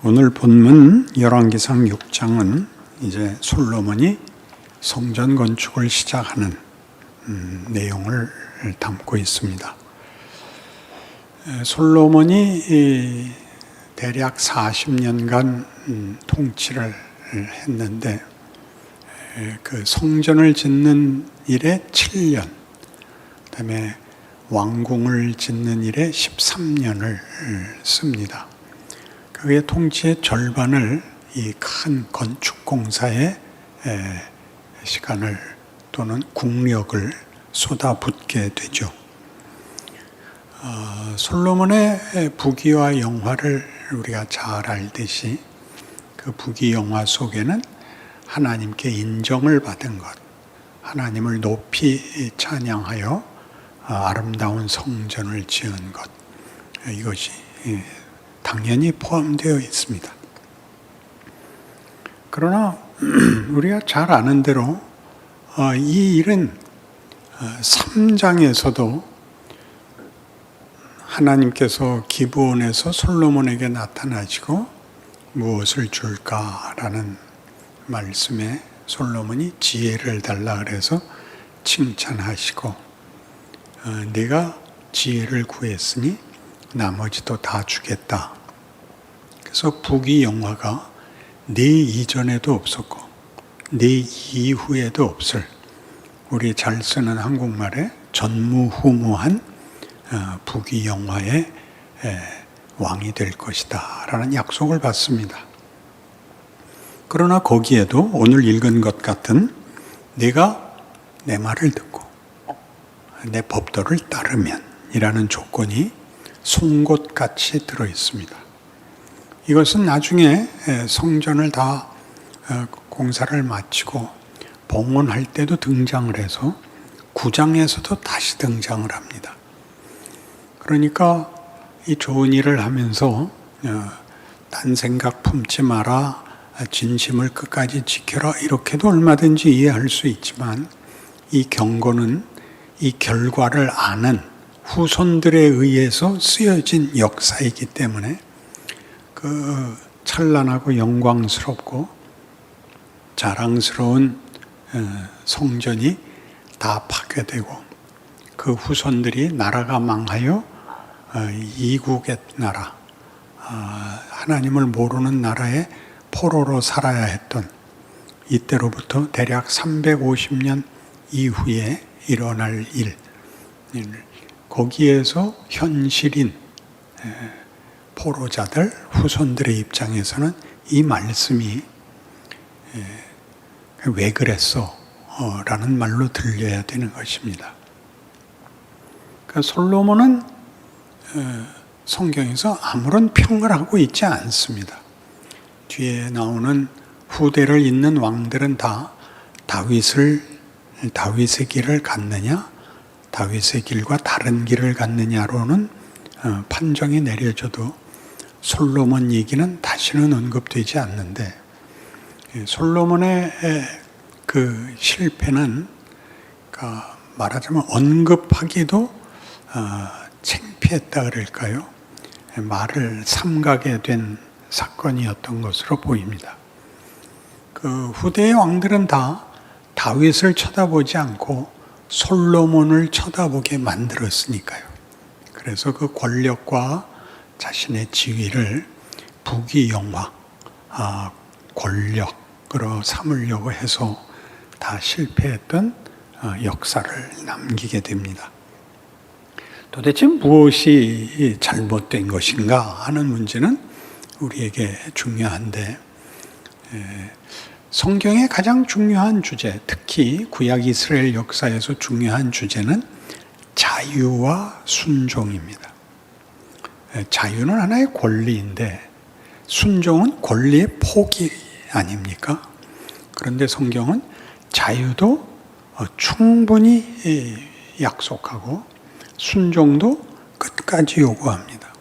오늘 본문 열왕기상 6장은 이제 솔로몬이 성전 건축을 시작하는 내용을 담고 있습니다. 솔로몬이 대략 40년간 통치를 했는데 그 성전을 짓는 일에 7년, 그다음에 왕궁을 짓는 일에 13년을 씁니다. 그의 통치의 절반을 이 큰 건축 공사에 시간을 또는 국력을 쏟아붓게 되죠. 솔로몬의 부귀와 영화를 우리가 잘 알듯이 그 부귀 영화 속에는 하나님께 인정을 받은 것, 하나님을 높이 찬양하여 아름다운 성전을 지은 것, 이것이 당연히 포함되어 있습니다. 그러나 우리가 잘 아는 대로 이 일은 3장에서도 하나님께서 기브온에서 솔로몬에게 나타나시고 무엇을 줄까라는 말씀에 솔로몬이 지혜를 달라 그래서 칭찬하시고 내가 지혜를 구했으니 나머지도 다 주겠다. 그래서 부귀 영화가 네 이전에도 없었고 네 이후에도 없을, 우리 잘 쓰는 한국말에 전무후무한 부귀 영화의 왕이 될 것이다 라는 약속을 받습니다. 그러나 거기에도 오늘 읽은 것 같은 내가 내 말을 듣고 내 법도를 따르면 이라는 조건이 송곳같이 들어 있습니다. 이것은 나중에 성전을 다 공사를 마치고 봉헌할 때도 등장을 해서 9장에서도 다시 등장을 합니다. 그러니까 이 좋은 일을 하면서 딴 생각 품지 마라, 진심을 끝까지 지켜라, 이렇게도 얼마든지 이해할 수 있지만 이 경고는 이 결과를 아는 후손들에 의해서 쓰여진 역사이기 때문에 그 찬란하고 영광스럽고 자랑스러운 성전이 다 파괴되고 그 후손들이 나라가 망하여 이국의 나라, 하나님을 모르는 나라의 포로로 살아야 했던 이때로부터 대략 350년 이후에 일어날 일, 거기에서 현실인 포로자들, 후손들의 입장에서는 이 말씀이 왜 그랬어? 라는 말로 들려야 되는 것입니다. 그러니까 솔로몬은 성경에서 아무런 평을 하고 있지 않습니다. 뒤에 나오는 후대를 잇는 왕들은 다 다윗의 길을 갔느냐, 다윗의 길과 다른 길을 갔느냐로는 판정이 내려져도 솔로몬 얘기는 다시는 언급되지 않는데, 솔로몬의 그 실패는 말하자면 언급하기도 창피했다 그럴까요? 말을 삼가게 된 사건이었던 것으로 보입니다. 그 후대의 왕들은 다 다윗을 쳐다보지 않고 솔로몬을 쳐다보게 만들었으니까요. 그래서 그 권력과 자신의 지위를 부귀 영화, 권력으로 삼으려고 해서 다 실패했던 역사를 남기게 됩니다. 도대체 무엇이 잘못된 것인가 하는 문제는 우리에게 중요한데, 성경의 가장 중요한 주제, 특히 구약 이스라엘 역사에서 중요한 주제는 자유와 순종입니다. 자유는 하나의 권리인데 순종은 권리의 포기 아닙니까? 그런데 성경은 자유도 충분히 약속하고 순종도 끝까지 요구합니다.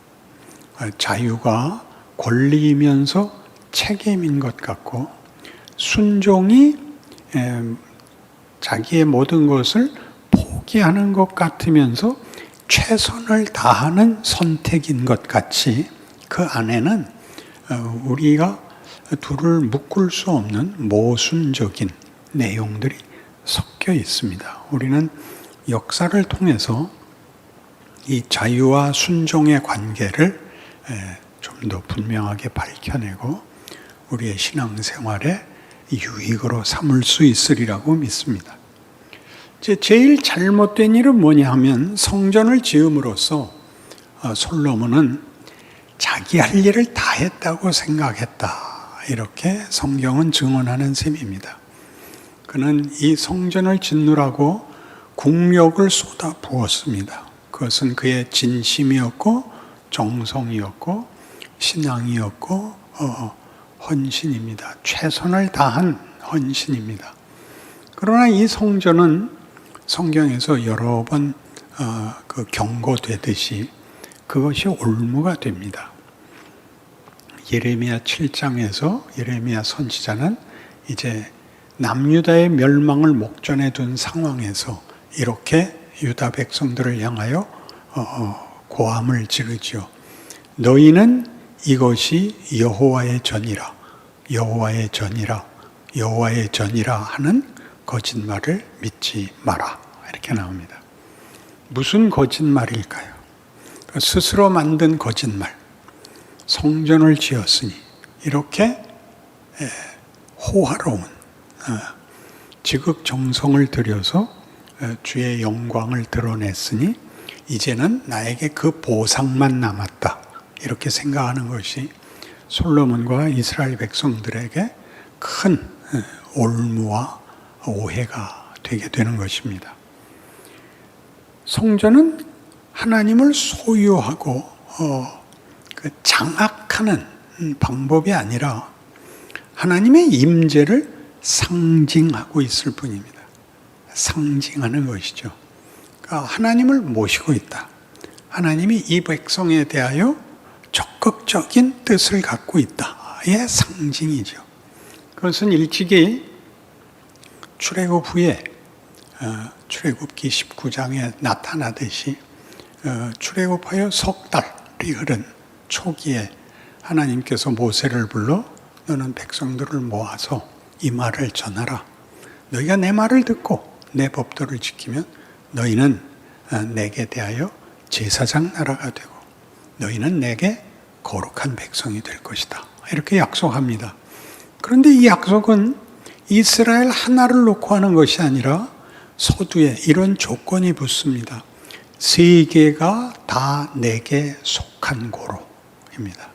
자유가 권리이면서 책임인 것 같고, 순종이 자기의 모든 것을 포기하는 것 같으면서 최선을 다하는 선택인 것 같이 그 안에는 우리가 둘을 묶을 수 없는 모순적인 내용들이 섞여 있습니다. 우리는 역사를 통해서 이 자유와 순종의 관계를 좀 더 분명하게 밝혀내고 우리의 신앙생활에 유익으로 삼을 수 있으리라고 믿습니다. 제일 잘못된 일은 뭐냐 하면 성전을 지음으로써 솔로몬은 자기 할 일을 다 했다고 생각했다. 이렇게 성경은 증언하는 셈입니다. 그는 이 성전을 짓누라고 국력을 쏟아 부었습니다. 그것은 그의 진심이었고 정성이었고 신앙이었고 헌신입니다. 최선을 다한 헌신입니다. 그러나 이 성전은 성경에서 여러 번 경고되듯이 그것이 올무가 됩니다. 예레미야 7장에서 예레미야 선지자는 이제 남유다의 멸망을 목전에 둔 상황에서 이렇게 유다 백성들을 향하여 고함을 지르죠. 너희는 이것이 여호와의 전이라, 여호와의 전이라, 여호와의 전이라 하는 거짓말을 믿지 마라. 이렇게 나옵니다. 무슨 거짓말일까요? 스스로 만든 거짓말. 성전을 지었으니 이렇게 호화로운 지극정성을 들여서 주의 영광을 드러냈으니 이제는 나에게 그 보상만 남았다. 이렇게 생각하는 것이 솔로몬과 이스라엘 백성들에게 큰 올무와 오해가 되게 되는 것입니다. 성전은 하나님을 소유하고 장악하는 방법이 아니라 하나님의 임재를 상징하고 있을 뿐입니다. 상징하는 것이죠. 그러니까 하나님을 모시고 있다. 하나님이 이 백성에 대하여 적극적인 뜻을 갖고 있다의 상징이죠. 그것은 일찍이 출애굽 후에 출애굽기 19장에 나타나듯이 출애굽하여 석 달이 흐른 초기에 하나님께서 모세를 불러 너는 백성들을 모아서 이 말을 전하라. 너희가 내 말을 듣고 내 법도를 지키면 너희는 내게 대하여 제사장 나라가 되고 너희는 내게 거룩한 백성이 될 것이다. 이렇게 약속합니다. 그런데 이 약속은 이스라엘 하나를 놓고 하는 것이 아니라 서두에 이런 조건이 붙습니다. 세계가 다 내게 속한 고로입니다.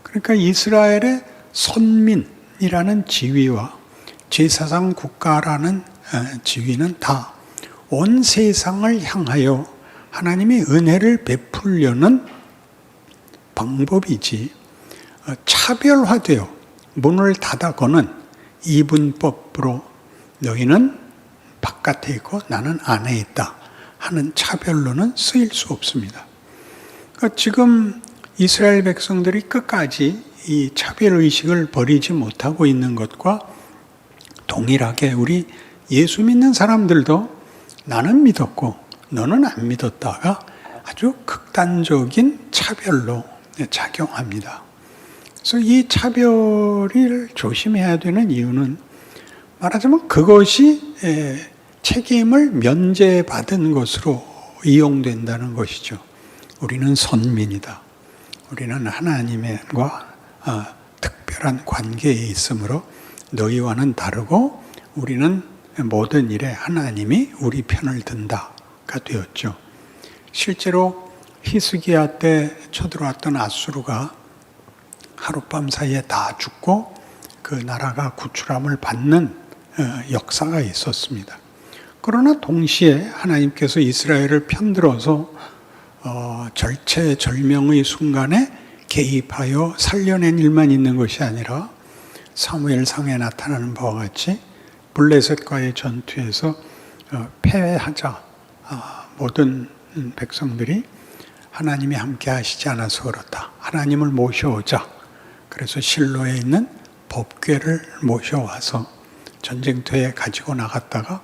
그러니까 이스라엘의 선민이라는 지위와 제사장 국가라는 지위는 다 온 세상을 향하여 하나님의 은혜를 베풀려는 방법이지 차별화되어 문을 닫아거는 이분법으로 너희는 바깥에 있고 나는 안에 있다 하는 차별로는 쓰일 수 없습니다. 그러니까 지금 이스라엘 백성들이 끝까지 이 차별의식을 버리지 못하고 있는 것과 동일하게 우리 예수 믿는 사람들도 나는 믿었고 너는 안 믿었다가 아주 극단적인 차별로 작용합니다. 그래서 이 차별을 조심해야 되는 이유는 말하자면 그것이 책임을 면제받은 것으로 이용된다는 것이죠. 우리는 선민이다. 우리는 하나님과 특별한 관계에 있으므로 너희와는 다르고 우리는 모든 일에 하나님이 우리 편을 든다가 되었죠. 실제로 히스기야 때 쳐들어왔던 아수르가 하룻밤 사이에 다 죽고 그 나라가 구출함을 받는 역사가 있었습니다. 그러나 동시에 하나님께서 이스라엘을 편들어서 절체절명의 순간에 개입하여 살려낸 일만 있는 것이 아니라 사무엘상에 나타나는 바와 같이 블레셋과의 전투에서 패하자 모든 백성들이 하나님이 함께 하시지 않아서 그렇다. 하나님을 모셔오자. 그래서 실로에 있는 법궤를 모셔와서 전쟁터에 가지고 나갔다가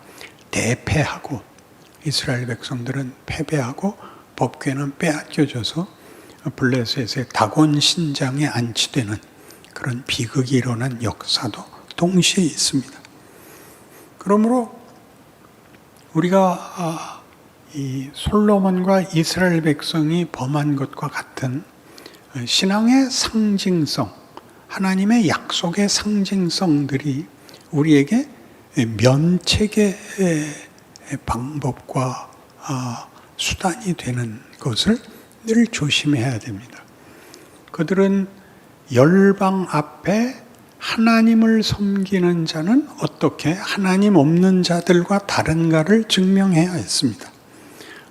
대패하고 이스라엘 백성들은 패배하고 법궤는 빼앗겨져서 블레셋의 다곤 신장에 안치되는 그런 비극이 일어난 역사도 동시에 있습니다. 그러므로 우리가 이 솔로몬과 이스라엘 백성이 범한 것과 같은 신앙의 상징성, 하나님의 약속의 상징성들이 우리에게 면책의 방법과 수단이 되는 것을 늘 조심해야 됩니다. 그들은 열방 앞에 하나님을 섬기는 자는 어떻게 하나님 없는 자들과 다른가를 증명해야 했습니다.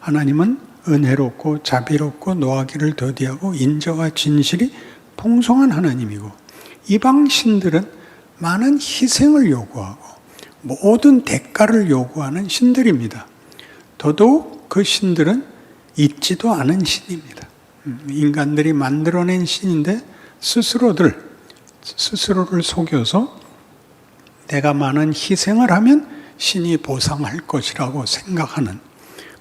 하나님은 은혜롭고 자비롭고 노하기를 더디하고 인자와 진실이 풍성한 하나님이고, 이방 신들은 많은 희생을 요구하고 모든 대가를 요구하는 신들입니다. 더더욱 그 신들은 있지도 않은 신입니다. 인간들이 만들어낸 신인데 스스로를 속여서 내가 많은 희생을 하면 신이 보상할 것이라고 생각하는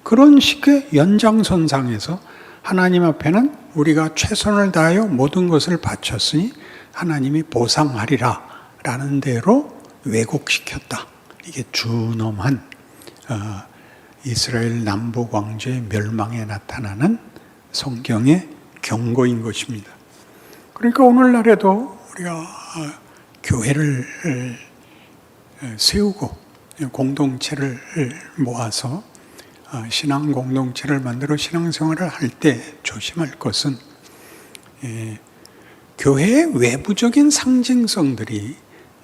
그런 식의 연장선상에서 하나님 앞에는 우리가 최선을 다하여 모든 것을 바쳤으니 하나님이 보상하리라 라는 대로 왜곡시켰다. 이게 준엄한 이스라엘 남북 왕조의 멸망에 나타나는 성경의 경고인 것입니다. 그러니까 오늘날에도 우리가 교회를 세우고 공동체를 모아서 신앙 공동체를 만들어 신앙생활을 할 때 조심할 것은 교회의 외부적인 상징성들이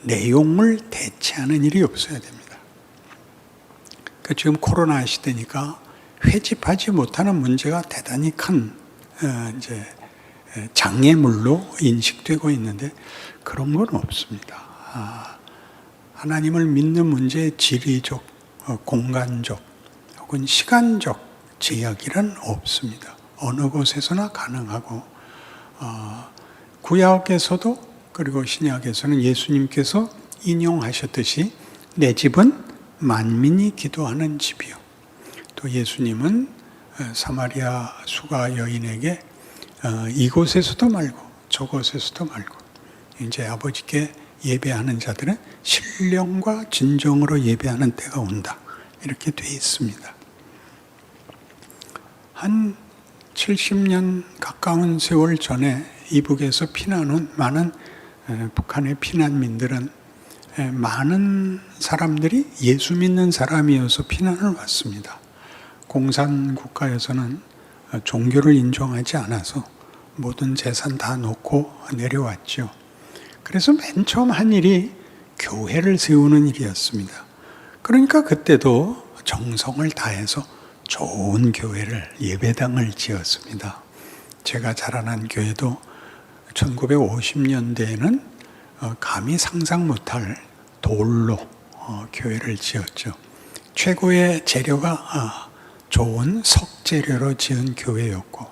내용을 대체하는 일이 없어야 됩니다. 그러니까 지금 코로나 시대니까 회집하지 못하는 문제가 대단히 큰 이제 장애물로 인식되고 있는데 그런 건 없습니다. 하나님을 믿는 문제의 지리적, 공간적 혹은 시간적 제약이란 없습니다. 어느 곳에서나 가능하고 구약에서도 그리고 신약에서는 예수님께서 인용하셨듯이 내 집은 만민이 기도하는 집이요. 또 예수님은 사마리아 수가 여인에게 이곳에서도 말고 저곳에서도 말고 이제 아버지께 예배하는 자들은 신령과 진정으로 예배하는 때가 온다. 이렇게 돼 있습니다. 한 70년 가까운 세월 전에 이북에서 피난 온 많은 북한의 피난민들은 많은 사람들이 예수 믿는 사람이어서 피난을 왔습니다. 공산국가에서는 종교를 인정하지 않아서 모든 재산 다 놓고 내려왔죠. 그래서 맨 처음 한 일이 교회를 세우는 일이었습니다. 그러니까 그때도 정성을 다해서 좋은 교회를, 예배당을 지었습니다. 제가 자라난 교회도 1950년대에는 감히 상상 못할 돌로 교회를 지었죠. 최고의 재료가 좋은 석재료로 지은 교회였고,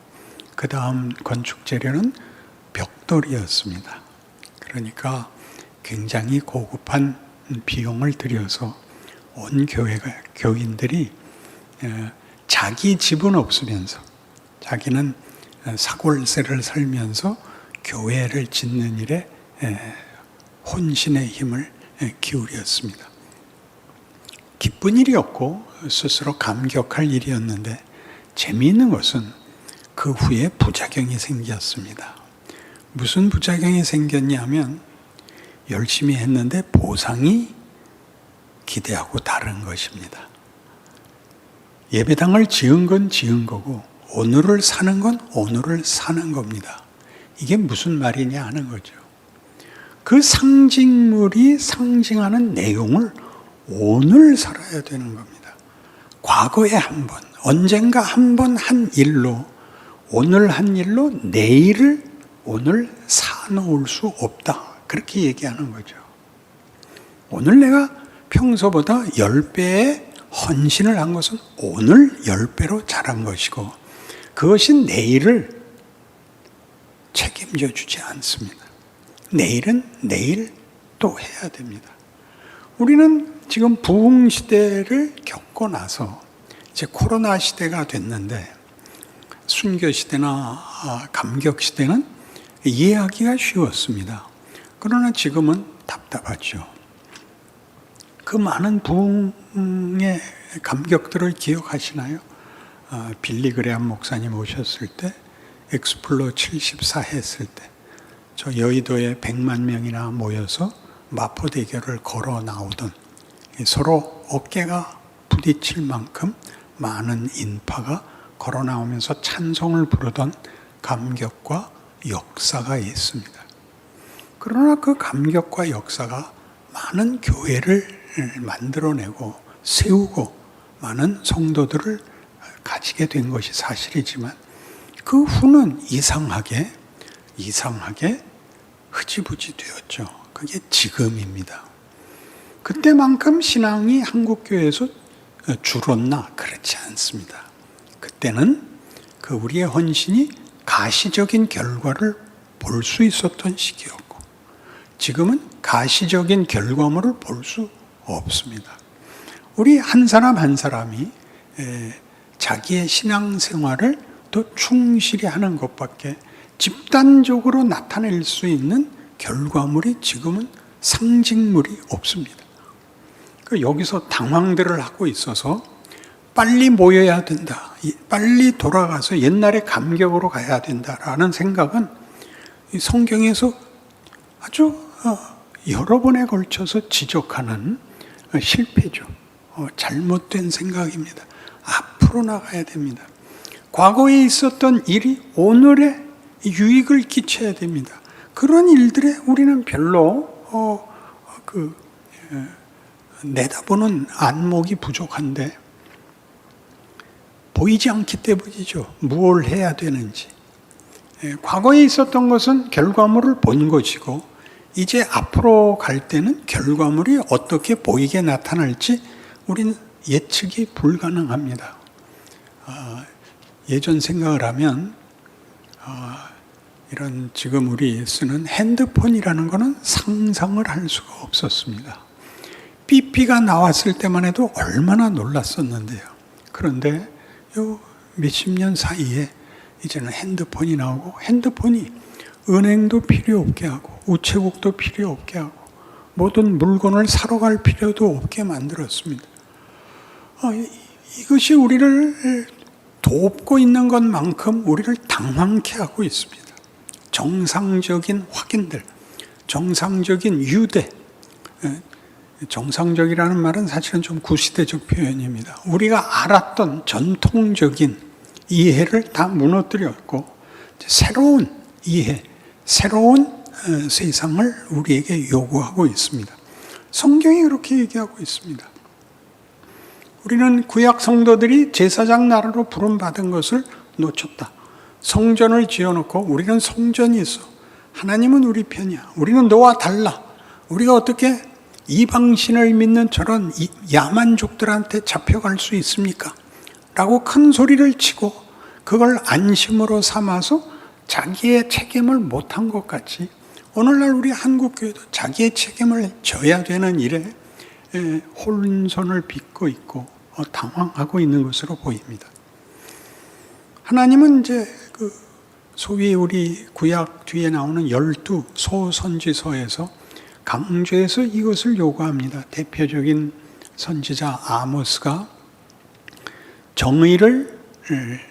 그 다음 건축 재료는 벽돌이었습니다. 그러니까 굉장히 고급한 비용을 들여서 온 교인들이 자기 집은 없으면서 자기는 사골세를 살면서 교회를 짓는 일에 혼신의 힘을 기울였습니다. 기쁜 일이었고 스스로 감격할 일이었는데 재미있는 것은 그 후에 부작용이 생겼습니다. 무슨 부작용이 생겼냐면 열심히 했는데 보상이 기대하고 다른 것입니다. 예배당을 지은 건 지은 거고 오늘을 사는 건 오늘을 사는 겁니다. 이게 무슨 말이냐 하는 거죠. 그 상징물이 상징하는 내용을 오늘 살아야 되는 겁니다. 과거에 한 번, 언젠가 한 번 한 일로, 오늘 한 일로 내일을 오늘 사놓을 수 없다. 그렇게 얘기하는 거죠. 오늘 내가 평소보다 10배의 헌신을 한 것은 오늘 10배로 잘한 것이고, 그것이 내일을 책임져 주지 않습니다. 내일은 내일 또 해야 됩니다. 우리는 지금 부흥 시대를 겪고 나서 이제 코로나 시대가 됐는데 순교 시대나 감격 시대는 이해하기가 쉬웠습니다. 그러나 지금은 답답하죠. 그 많은 부흥의 감격들을 기억하시나요? 빌리 그레함 목사님 오셨을 때, 엑스플로 74 했을 때, 저 여의도에 100만 명이나 모여서 마포대교를 걸어 나오던, 서로 어깨가 부딪힐 만큼 많은 인파가 걸어 나오면서 찬송을 부르던 감격과 역사가 있습니다. 그러나 그 감격과 역사가 많은 교회를 만들어내고 세우고 많은 성도들을 가지게 된 것이 사실이지만 그 후는 이상하게 흐지부지 되었죠. 그게 지금입니다. 그때만큼 신앙이 한국교회에서 줄었나? 그렇지 않습니다. 그때는 그 우리의 헌신이 가시적인 결과를 볼 수 있었던 시기였고 지금은 가시적인 결과물을 볼 수 없습니다. 우리 한 사람 한 사람이 자기의 신앙생활을 더 충실히 하는 것밖에 집단적으로 나타낼 수 있는 결과물이 지금은 상징물이 없습니다. 여기서 당황들을 하고 있어서 빨리 모여야 된다. 빨리 돌아가서 옛날의 감격으로 가야 된다라는 생각은 성경에서 아주 여러 번에 걸쳐서 지적하는 실패죠. 잘못된 생각입니다. 앞으로 나가야 됩니다. 과거에 있었던 일이 오늘의 유익을 끼쳐야 됩니다. 그런 일들에 우리는 별로 내다보는 안목이 부족한데 보이지 않기 때문이죠. 무엇을 해야 되는지. 과거에 있었던 것은 결과물을 본 것이고 이제 앞으로 갈 때는 결과물이 어떻게 보이게 나타날지 우리는 예측이 불가능합니다. 예전 생각을 하면 이런 지금 우리 쓰는 핸드폰이라는 것은 상상을 할 수가 없었습니다. 삐삐가 나왔을 때만 해도 얼마나 놀랐었는데요. 그런데 요 몇십 년 사이에 이제는 핸드폰이 나오고 핸드폰이 은행도 필요 없게 하고 우체국도 필요 없게 하고 모든 물건을 사러 갈 필요도 없게 만들었습니다. 이것이 우리를 돕고 있는 것만큼 우리를 당황케 하고 있습니다. 정상적인 확인들, 정상적인 유대, 정상적이라는 말은 사실은 좀 구시대적 표현입니다. 우리가 알았던 전통적인 이해를 다 무너뜨렸고 새로운 이해, 새로운 세상을 우리에게 요구하고 있습니다. 성경이 그렇게 얘기하고 있습니다. 우리는 구약 성도들이 제사장 나라로 부름받은 것을 놓쳤다. 성전을 지어놓고 우리는 성전이 있어. 하나님은 우리 편이야. 우리는 너와 달라. 우리가 어떻게 이방신을 믿는 저런 야만족들한테 잡혀갈 수 있습니까? 라고 큰 소리를 치고 그걸 안심으로 삼아서 자기의 책임을 못한 것 같이 오늘날 우리 한국교회도 자기의 책임을 져야 되는 일에 혼선을 빚고 있고 당황하고 있는 것으로 보입니다. 하나님은 이제 그 소위 우리 구약 뒤에 나오는 12 소선지서에서 강조해서 이것을 요구합니다. 대표적인 선지자 아모스가 정의를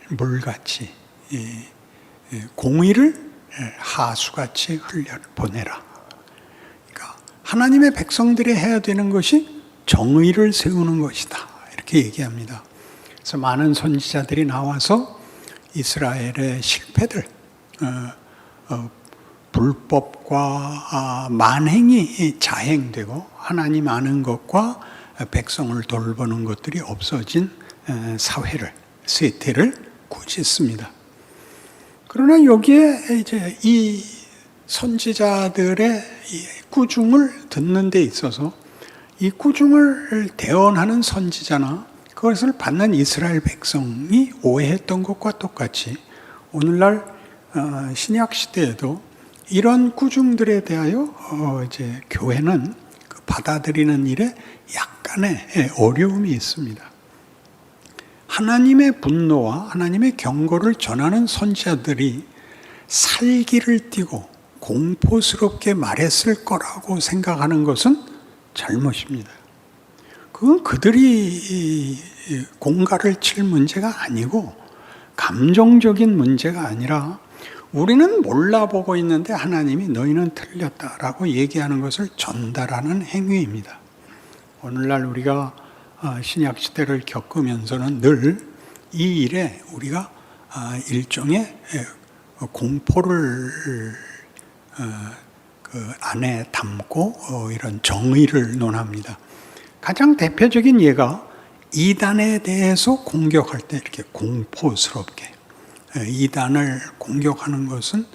물같이 공의를 하수같이 흘려보내라. 그러니까 하나님의 백성들이 해야 되는 것이 정의를 세우는 것이다. 이렇게 얘기합니다. 그래서 많은 선지자들이 나와서 이스라엘의 실패들, 불법과 만행이 자행되고 하나님 아는 것과 백성을 돌보는 것들이 없어진 사회를, 세태를 꾸짖습니다. 그러나 여기에 이제 이 선지자들의 이 꾸중을 듣는 데 있어서 이 꾸중을 대언하는 선지자나 그것을 받는 이스라엘 백성이 오해했던 것과 똑같이 오늘날 신약 시대에도 이런 꾸중들에 대하여 이제 교회는 받아들이는 일에 약간의 어려움이 있습니다. 하나님의 분노와 하나님의 경고를 전하는 선지자들이 살기를 띠고 공포스럽게 말했을 거라고 생각하는 것은 잘못입니다. 그건 그들이 공갈을 칠 문제가 아니고 감정적인 문제가 아니라 우리는 몰라보고 있는데 하나님이 너희는 틀렸다라고 얘기하는 것을 전달하는 행위입니다. 오늘날 우리가 신약시대를 겪으면서는 늘 이 일에 우리가 일종의 공포를 그 안에 담고 이런 정의를 논합니다. 가장 대표적인 예가 이단에 대해서 공격할 때 이렇게 공포스럽게 이단을 공격하는 것은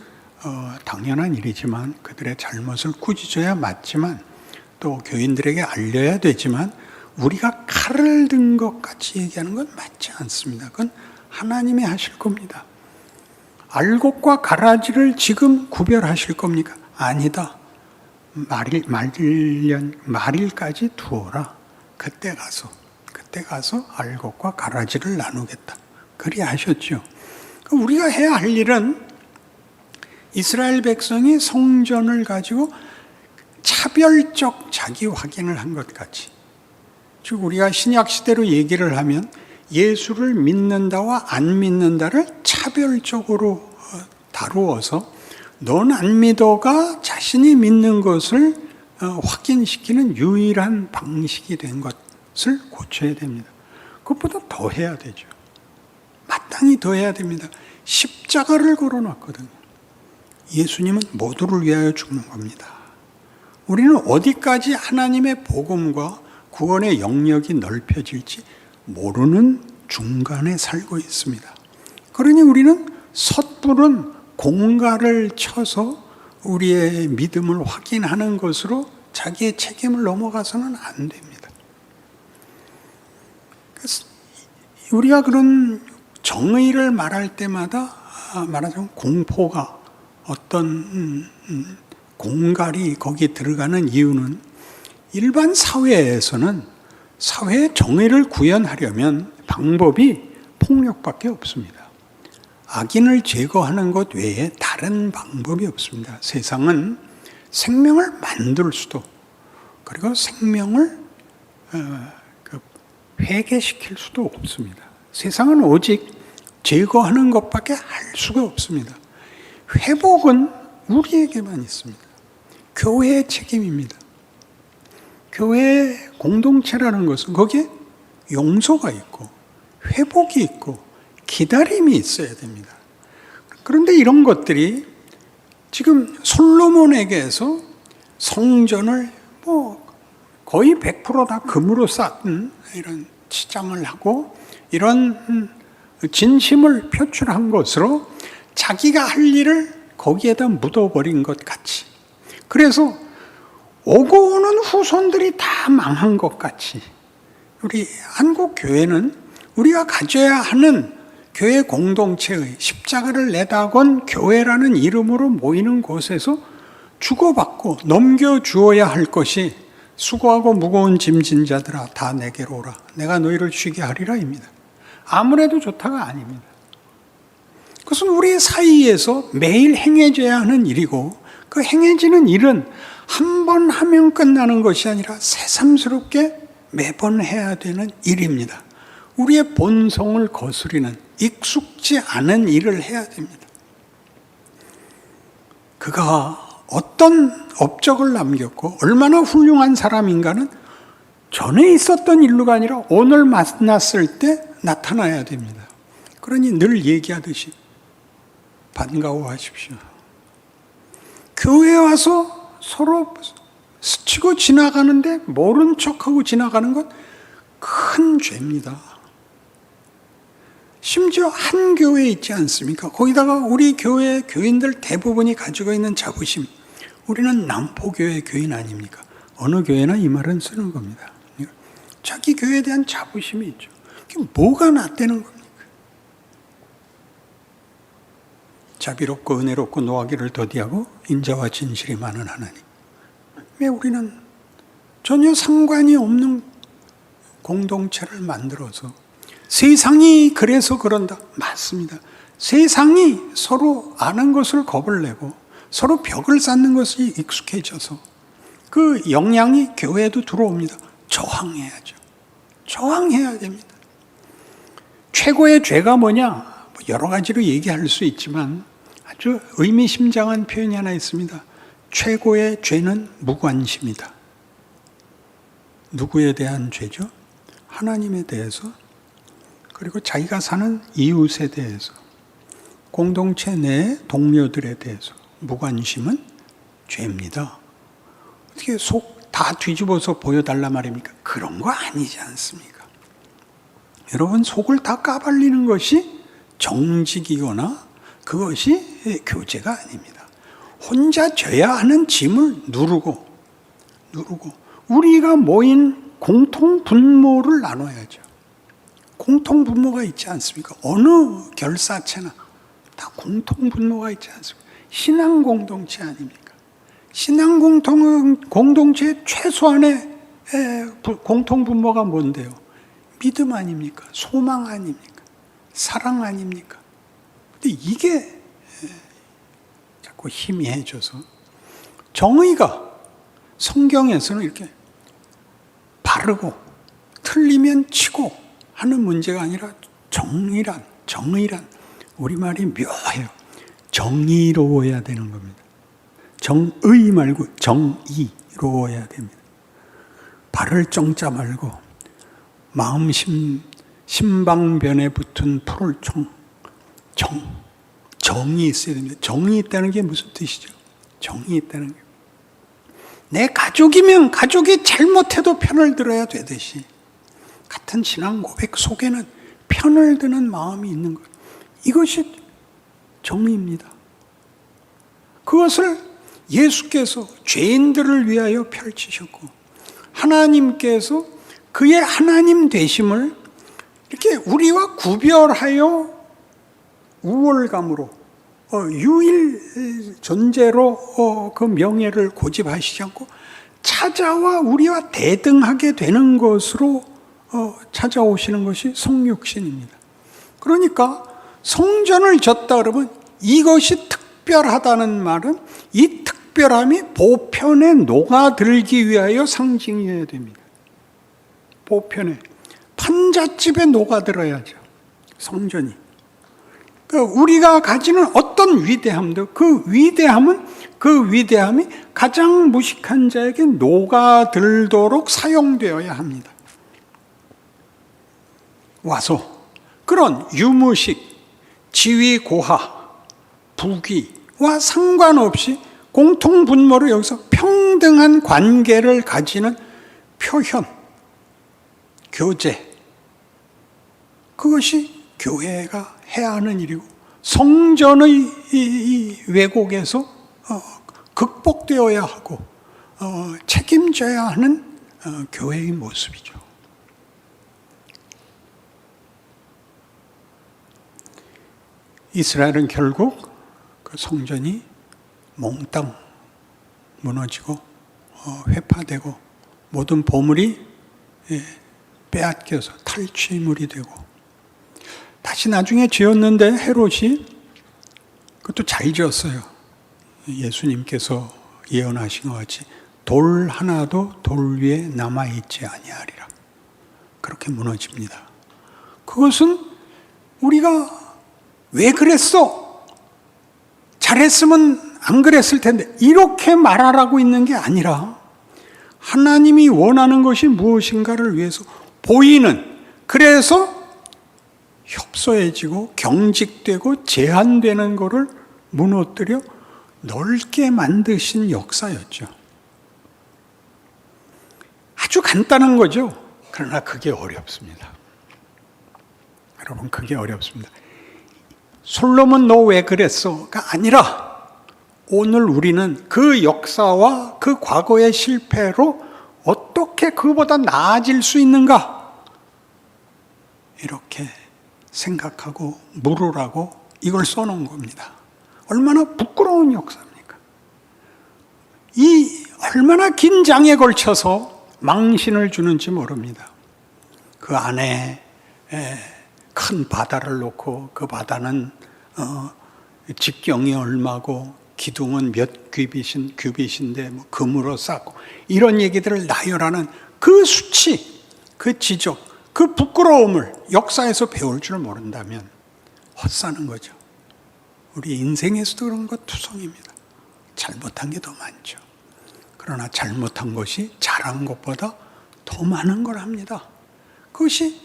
당연한 일이지만 그들의 잘못을 꾸짖어야 맞지만 또 교인들에게 알려야 되지만 우리가 칼을 든 것 같이 얘기하는 건 맞지 않습니다. 그건 하나님이 하실 겁니다. 알곡과 가라지를 지금 구별하실 겁니까? 아니다. 말일까지 두어라. 그때 가서 알곡과 가라지를 나누겠다. 그리 하셨죠. 우리가 해야 할 일은 이스라엘 백성이 성전을 가지고 차별적 자기 확인을 한 것 같이, 즉 우리가 신약 시대로 얘기를 하면 예수를 믿는다와 안 믿는다를 차별적으로 다루어서 넌 안 믿어가 자신이 믿는 것을 확인시키는 유일한 방식이 된 것을 고쳐야 됩니다. 그것보다 더 해야 되죠. 마땅히 더 해야 됩니다. 십자가를 걸어놨거든요. 예수님은 모두를 위하여 죽는 겁니다. 우리는 어디까지 하나님의 복음과 구원의 영역이 넓혀질지 모르는 중간에 살고 있습니다. 그러니 우리는 섣부른 공갈을 쳐서 우리의 믿음을 확인하는 것으로 자기의 책임을 넘어가서는 안 됩니다. 그래서 우리가 그런 정의를 말할 때마다 말하자면 공포가 어떤 공갈이 거기 들어가는 이유는 일반 사회에서는 사회의 정의를 구현하려면 방법이 폭력밖에 없습니다. 악인을 제거하는 것 외에 다른 방법이 없습니다. 세상은 생명을 만들 수도 그리고 생명을 회개시킬 수도 없습니다. 세상은 오직 제거하는 것밖에 할 수가 없습니다. 회복은 우리에게만 있습니다. 교회의 책임입니다. 교회의 공동체라는 것은 거기에 용서가 있고 회복이 있고 기다림이 있어야 됩니다. 그런데 이런 것들이 지금 솔로몬에게서 성전을 거의 100% 다 금으로 쌓은 이런 치장을 하고 이런 진심을 표출한 것으로 자기가 할 일을 거기에다 묻어버린 것 같이, 그래서 오고 오는 후손들이 다 망한 것 같이, 우리 한국 교회는 우리가 가져야 하는 교회 공동체의 십자가를 내다건 교회라는 이름으로 모이는 곳에서 주고받고 넘겨주어야 할 것이 수고하고 무거운 짐진 자들아 다 내게로 오라 내가 너희를 쉬게 하리라입니다. 아무래도 좋다가 아닙니다. 그것은 우리 사이에서 매일 행해져야 하는 일이고 그 행해지는 일은 한 번 하면 끝나는 것이 아니라 새삼스럽게 매번 해야 되는 일입니다. 우리의 본성을 거스리는 익숙지 않은 일을 해야 됩니다. 그가 어떤 업적을 남겼고 얼마나 훌륭한 사람인가는 전에 있었던 일로가 아니라 오늘 만났을 때 나타나야 됩니다. 그러니 늘 얘기하듯이 반가워하십시오. 교회에 와서 서로 스치고 지나가는데 모른 척하고 지나가는 건 큰 죄입니다. 심지어 한 교회에 있지 않습니까? 거기다가 우리 교회 교인들 대부분이 가지고 있는 자부심, 우리는 남포교회 교인 아닙니까? 어느 교회나 이 말은 쓰는 겁니다. 자기 교회에 대한 자부심이 있죠. 그게 뭐가 낫다는 겁니까? 자비롭고 은혜롭고 노하기를 더디하고 인자와 진실이 많은 하나님. 왜 우리는 전혀 상관이 없는 공동체를 만들어서 세상이 그래서 그런다. 맞습니다. 세상이 서로 아는 것을 겁을 내고 서로 벽을 쌓는 것이 익숙해져서 그 영향이 교회에도 들어옵니다. 저항해야죠. 저항해야 됩니다. 최고의 죄가 뭐냐? 여러 가지로 얘기할 수 있지만 아주 의미심장한 표현이 하나 있습니다. 최고의 죄는 무관심이다. 누구에 대한 죄죠? 하나님에 대해서, 그리고 자기가 사는 이웃에 대해서, 공동체 내 동료들에 대해서 무관심은 죄입니다. 어떻게 속 다 뒤집어서 보여달라 말입니까? 그런 거 아니지 않습니까? 여러분, 속을 다 까발리는 것이 정직이거나 그것이 교제가 아닙니다. 혼자 져야 하는 짐을 누르고 우리가 모인 공통 분모를 나눠야죠. 공통 분모가 있지 않습니까? 어느 결사체나 다 공통 분모가 있지 않습니까? 신앙 공동체 아닙니까? 신앙 공동체의 최소한의 공통 분모가 뭔데요? 믿음 아닙니까? 소망 아닙니까? 사랑 아닙니까? 근데 이게 자꾸 희미해져서 정의가 성경에서는 이렇게 바르고 틀리면 치고 하는 문제가 아니라 정의란 우리말이 묘해요. 정의로워야 되는 겁니다. 정의 말고 정의로워야 됩니다. 발을 정자 말고 마음 심방변에 붙은 풀을 정이 있어야 됩니다. 정이 있다는 게 무슨 뜻이죠? 정이 있다는 게 내 가족이면 가족이 잘못해도 편을 들어야 되듯이 같은 신앙 고백 속에는 편을 드는 마음이 있는 것, 이것이 정의입니다. 그것을 예수께서 죄인들을 위하여 펼치셨고 하나님께서 그의 하나님 되심을 이렇게 우리와 구별하여 우월감으로 유일 존재로 그 명예를 고집하시지 않고 찾아와 우리와 대등하게 되는 것으로 찾아오시는 것이 성육신입니다. 그러니까 성전을 졌다 그러면 이것이 특별하다는 말은 이 특별함이 보편에 녹아들기 위하여 상징이어야 됩니다. 보편에 판잣집에 녹아들어야죠. 성전이. 그러니까 우리가 가지는 어떤 위대함도 그 위대함이 가장 무식한 자에게 녹아들도록 사용되어야 합니다. 와서 그런 유무식, 지위 고하, 부귀와 상관없이 공통 분모로 여기서 평등한 관계를 가지는 표현, 교제, 그것이 교회가 해야 하는 일이고 성전의 이 왜곡에서 극복되어야 하고 책임져야 하는 교회의 모습이죠. 이스라엘은 결국 그 성전이 몽땅 무너지고 회파되고 모든 보물이 빼앗겨서 탈취물이 되고 다시 나중에 지었는데 헤롯이 그것도 잘 지었어요. 예수님께서 예언하신 것 같이 돌 하나도 돌 위에 남아있지 아니하리라. 그렇게 무너집니다. 그것은 우리가 왜 그랬어? 잘했으면 안 그랬을 텐데 이렇게 말하라고 있는 게 아니라 하나님이 원하는 것이 무엇인가를 위해서 보이는, 그래서 협소해지고 경직되고 제한되는 것을 무너뜨려 넓게 만드신 역사였죠. 아주 간단한 거죠. 그러나 그게 어렵습니다. 여러분, 그게 어렵습니다. 솔로몬 너 왜 그랬어?가 아니라 오늘 우리는 그 역사와 그 과거의 실패로 어떻게 그보다 나아질 수 있는가? 이렇게 생각하고 물으라고 이걸 써놓은 겁니다. 얼마나 부끄러운 역사입니까? 이 얼마나 긴 장에 걸쳐서 망신을 주는지 모릅니다. 그 안에 큰 바다를 놓고 그 바다는 직경이 얼마고 기둥은 몇 규빗인데 뭐 금으로 쌓고 이런 얘기들을 나열하는 그 수치, 그 지적, 그 부끄러움을 역사에서 배울 줄 모른다면 헛사는 거죠. 우리 인생에서도 그런 것 투성입니다. 잘못한 게 더 많죠. 그러나 잘못한 것이 잘한 것보다 더 많은 걸 합니다. 그것이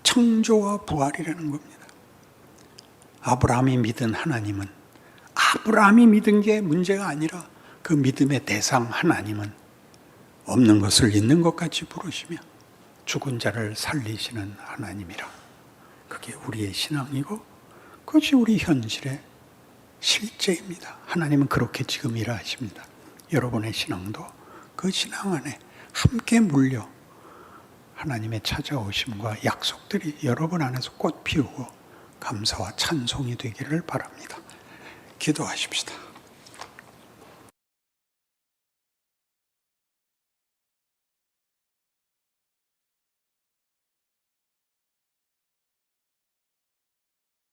창조와 부활이라는 겁니다. 아브라함이 믿은 하나님은 아브라함이 믿은 게 문제가 아니라 그 믿음의 대상 하나님은 없는 것을 있는 것 같이 부르시며 죽은 자를 살리시는 하나님이라. 그게 우리의 신앙이고 그것이 우리 현실의 실제입니다. 하나님은 그렇게 지금 일하십니다. 여러분의 신앙도 그 신앙 안에 함께 물려 하나님의 찾아오심과 약속들이 여러분 안에서 꽃 피우고 감사와 찬송이 되기를 바랍니다. 기도하십시다.